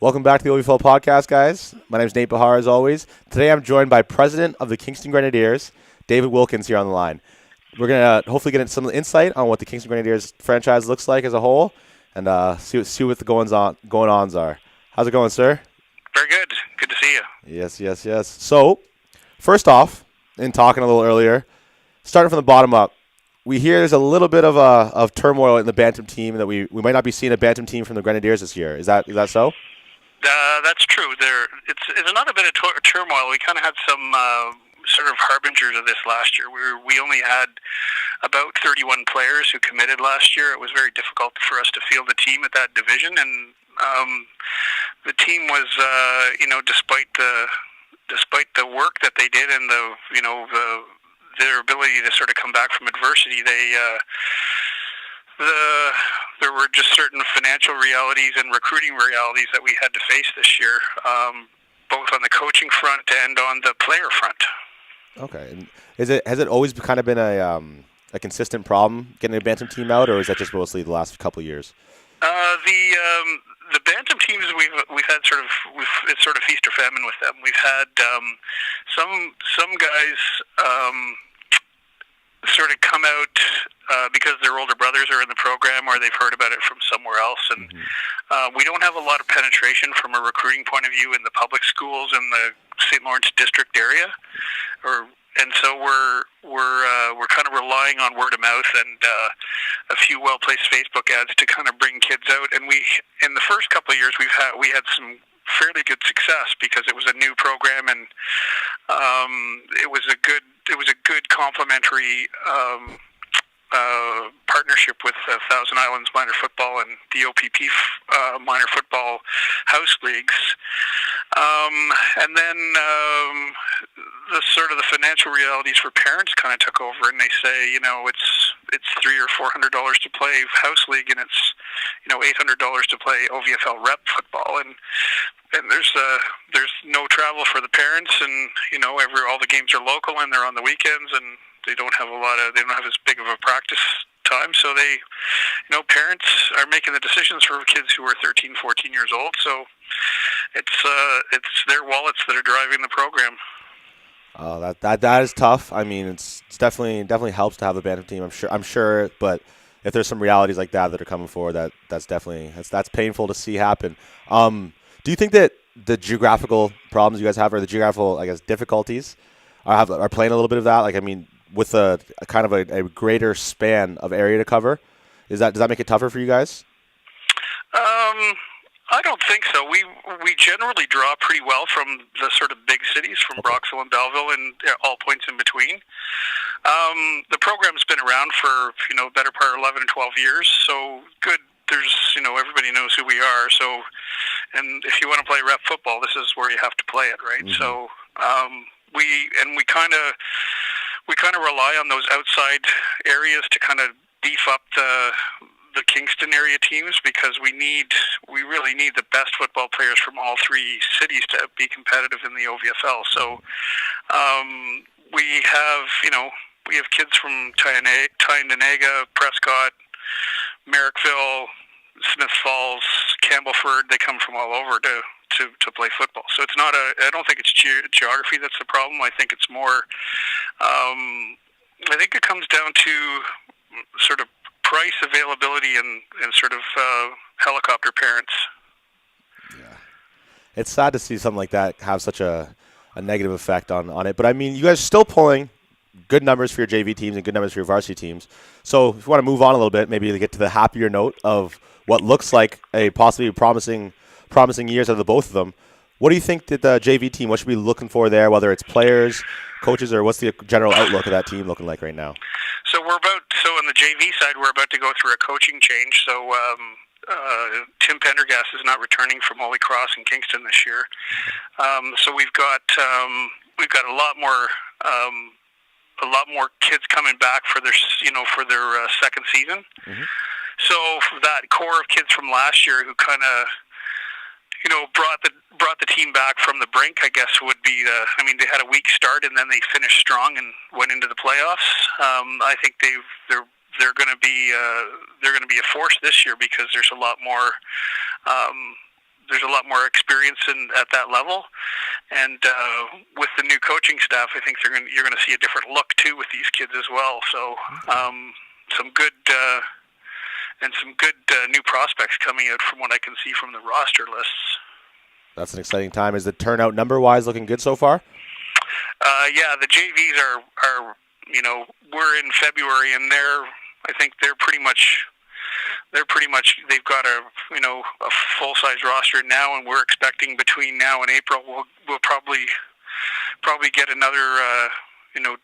Welcome back to the OVFL podcast, guys. My name is Nate Behar, as always. Today I'm joined by President of the Kingston Grenadiers, David Wilkins, here on the line. We're going to hopefully get some insight on what the Kingston Grenadiers franchise looks like as a whole and see what the going-ons are. How's it going, sir? Very good. Good to see you. Yes. So, first off, in talking a little earlier, starting from the bottom up, we hear there's a little bit of turmoil in the Bantam team, that we might not be seeing a Bantam team from the Grenadiers this year. Is that so? That's true. It's another bit of turmoil. We kind of had some sort of harbingers of this last year. We only had about 31 players who committed last year. It was very difficult for us to field a team at that division, and the team was, despite the work that they did and their ability to sort of come back from adversity, there were just certain financial realities and recruiting realities that we had to face this year, both on the coaching front and on the player front. Okay, and has it always kind of been a consistent problem getting a Bantam team out, or is that just mostly the last couple of years? The Bantam teams we've had it's sort of feast or famine with them. We've had some guys sort of come out because their older brothers are in the program, or they've heard about it from somewhere else, and we don't have a lot of penetration from a recruiting point of view in the public schools in the St. Lawrence district area, and so we're kind of relying on word of mouth and a few well-placed Facebook ads to kind of bring kids out. And in the first couple of years, we had some fairly good success because it was a new program, and it was a good complementary partnership with Thousand Islands Minor Football and the OPP Minor Football House Leagues. And then the financial realities for parents kind of took over, and they say, it's $300 or $400 to play House League, and it's $800 to play OVFL rep football, and there's no travel for the parents, and all the games are local and they're on the weekends, and they don't have as big of a practice time, so parents are making the decisions for kids who are 13, 14 years old. So it's their wallets that are driving the program. That is tough. I mean, it's definitely helps to have a Bantam team. I'm sure, but if there's some realities like that are coming forward, that's painful to see happen. Do you think that the geographical problems you guys have, or the geographical, difficulties, are playing a little bit of that? Like, I mean, with a kind of a greater span of area to cover, does that make it tougher for you guys? I don't think so. We generally draw pretty well from the sort of big cities, from Broxville and Belleville, and all points in between. The program's been around for better part of 11 or 12 years, so good. There's everybody knows who we are. So, and if you want to play rep football, this is where you have to play it, right? Mm-hmm. So we kind of rely on those outside areas to kind of beef up the Kingston area teams, because we really need the best football players from all three cities to be competitive in the OVFL. So we have kids from Tyendinaga, Prescott, Merrickville, Smith Falls, Campbellford. They come from all over to play football. So it's not I don't think it's geography that's the problem. I think it's more, I think it comes down to sort of price, availability, and sort of helicopter parents. Yeah. It's sad to see something like that have such a negative effect on it. But, I mean, you guys are still pulling good numbers for your JV teams and good numbers for your varsity teams. So if you want to move on a little bit, maybe to get to the happier note of what looks like a possibly promising years out of the both of them, what do you think that the JV team, what should we be looking for there, whether it's players, coaches, or what's the general outlook of that team looking like right now? So on the JV side, we're about to go through a coaching change. So Tim Pendergast is not returning from Holy Cross in Kingston this year. So we've got a lot more kids coming back for their second season. Mm-hmm. So that core of kids from last year who kind of brought the team back from the brink, I guess, would be they had a weak start and then they finished strong and went into the playoffs. I think they're going to be a force this year, because there's a lot more there's a lot more experience at that level, and with the new coaching staff, I think you're gonna see a different look too with these kids as well. So some good new prospects coming out from what I can see from the roster lists. That's an exciting time. Is the turnout number-wise looking good so far? Yeah, the JVs are we're in February, and I think they're pretty much they've got a full-size roster now, and we're expecting between now and April we'll probably get another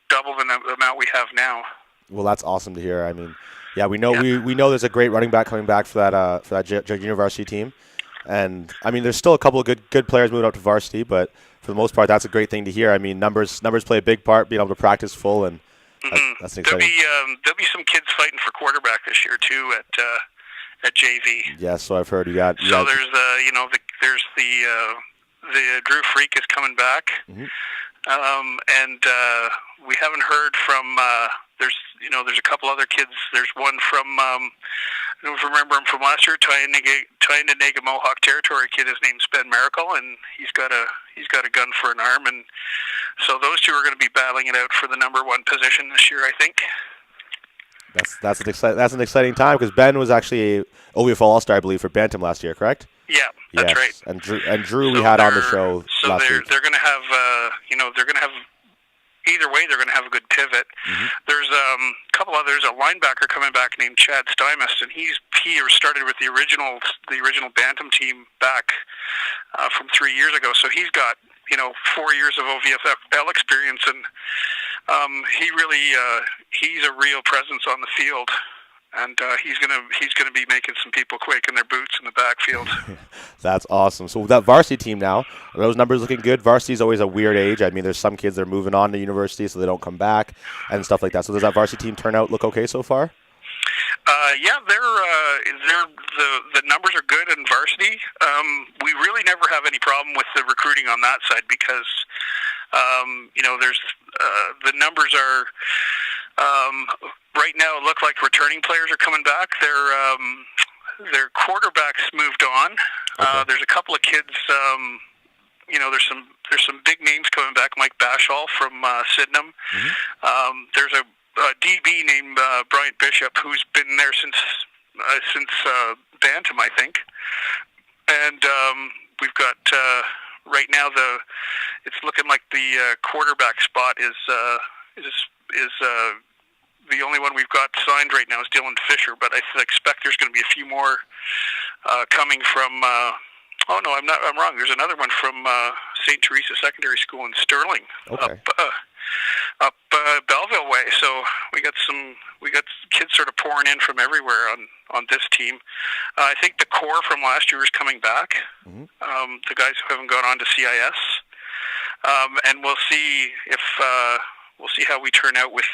double the amount we have now. Well, that's awesome to hear. I mean, yeah, we know we know there's a great running back coming back for that junior varsity team, and I mean there's still a couple of good players moving up to varsity, but for the most part that's a great thing to hear. I mean numbers play a big part, being able to practice full, and that's exciting. There'll be some kids fighting for quarterback this year too at JV. Yes, so I've heard there's the Drew Freak is coming back, and we haven't heard from there's a couple other kids. There's one from I don't remember him from last year, Tynanega Mohawk Territory kid. His name's Ben Miracle, and he's got a gun for an arm, and so those two are going to be battling it out for the number 1 position this year, I think. That's an exciting time, because Ben was actually a OVFL All-Star, I believe, for Bantam last year, correct? Yeah, that's right. And Drew we had on the show last week. So they're going to have either way, they're going to have a good pivot. There's a couple others. A linebacker coming back named Chad Stymust, and he started with the original Bantam team back from 3 years ago. So he's got 4 years of OVFL experience, and he's a real presence on the field. And he's gonna be making some people quake in their boots in the backfield. That's awesome. So that varsity team now, are those numbers looking good? Varsity is always a weird age. I mean, there's some kids that are moving on to university, so they don't come back and stuff like that. So does that varsity team turn out look okay so far? Yeah, the numbers are good in varsity. We really never have any problem with the recruiting on that side, because there's the numbers are. Right now, it looks like returning players are coming back. Their quarterbacks moved on. Okay. There's a couple of kids. There's some big names coming back. Mike Bashall from Sydenham. There's a DB named Bryant Bishop, who's been there since Bantam, I think. And we've got right now it's looking like the quarterback spot is the only one we've got signed right now is Dylan Fisher, but I expect there's going to be a few more coming from. Oh no, I'm wrong. There's another one from St. Teresa Secondary School in Sterling, up Belleville way. So we got kids sort of pouring in from everywhere on this team. I think the core from last year is coming back. The guys who haven't gone on to CIS, and we'll see how we turn out with.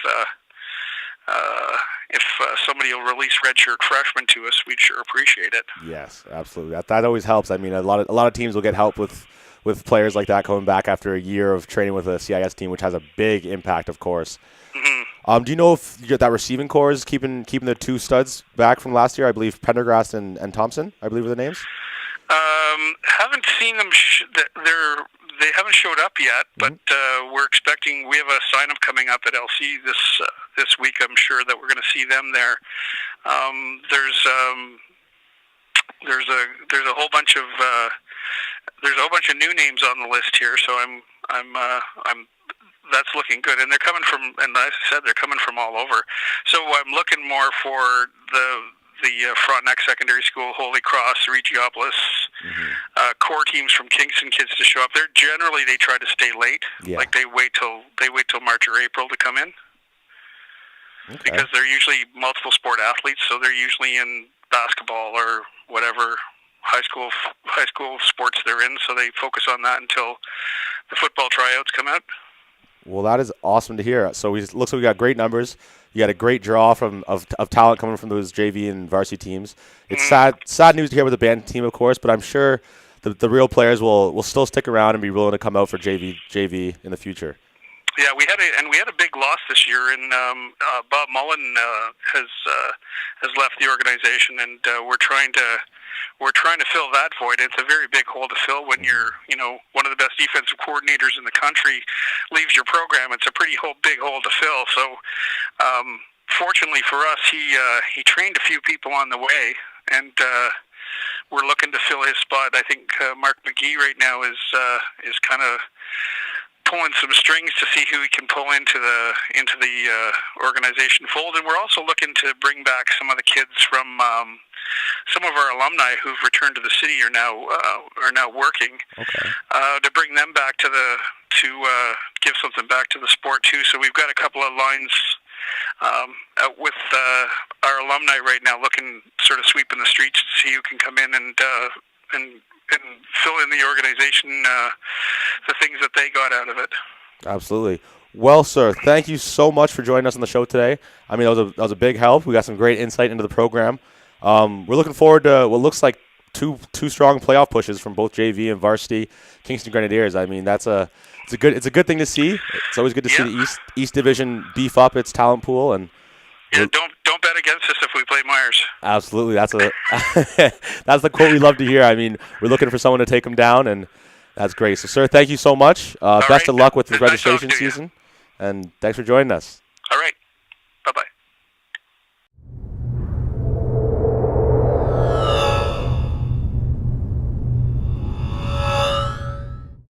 If somebody will release redshirt freshmen to us, we'd sure appreciate it. Yes, absolutely. That always helps. I mean, a lot of teams will get help with players like that coming back after a year of training with a CIS team, which has a big impact, of course. Do you know if that receiving core is keeping the 2 studs back from last year? I believe Pendergrast and Thompson, I believe, are the names. Haven't seen them. They haven't showed up yet, but we're expecting. We have a sign-up coming up at LC this week. I'm sure that we're going to see them there. There's a whole bunch of new names on the list here. So I'm that's looking good, and they're coming from. And as I said, they're coming from all over. So I'm looking more for the Frontenac Secondary School, Holy Cross, Regiopolis, core teams from Kingston kids to show up. They try to stay late. Yeah. Like they wait till March or April to come in. Okay. Because they're usually multiple sport athletes, so they're usually in basketball or whatever high school sports they're in. So they focus on that until the football tryouts come out. Well, that is awesome to hear. So it looks like we got great numbers. You got a great draw of talent coming from those JV and varsity teams. It's sad news to hear with the band team, of course, but I'm sure the real players will still stick around and be willing to come out for JV in the future. Yeah, we had a big loss this year, and Bob Mullen has left the organization, and we're trying to we're trying to fill that void. It's a very big hole to fill when you're, one of the best defensive coordinators in the country leaves your program. It's a pretty big hole to fill. So, fortunately for us, he trained a few people on the way, and we're looking to fill his spot. I think Mark McGee right now is kind of pulling some strings to see who we can pull into the organization fold, and we're also looking to bring back some of the kids from some of our alumni who've returned to the city are now working. Okay. To bring them back to give something back to the sport too. So we've got a couple of lines out with our alumni right now, looking sort of sweeping the streets to see who can come in and fill in the organization the things that they got out of it. Absolutely. Well, sir, thank you so much for joining us on the show today. I mean, that was a big help. We got some great insight into the program. We're looking forward to what looks like two strong playoff pushes from both JV and varsity Kingston Grenadiers. I mean, it's a good thing to see. It's always good to see the East Division beef up its talent pool, and don't bet against us if we play Myers. Absolutely, that's the quote we love to hear. I mean, we're looking for someone to take them down, and that's great. So, sir, thank you so much. Best of luck with the registration season, and thanks for joining us.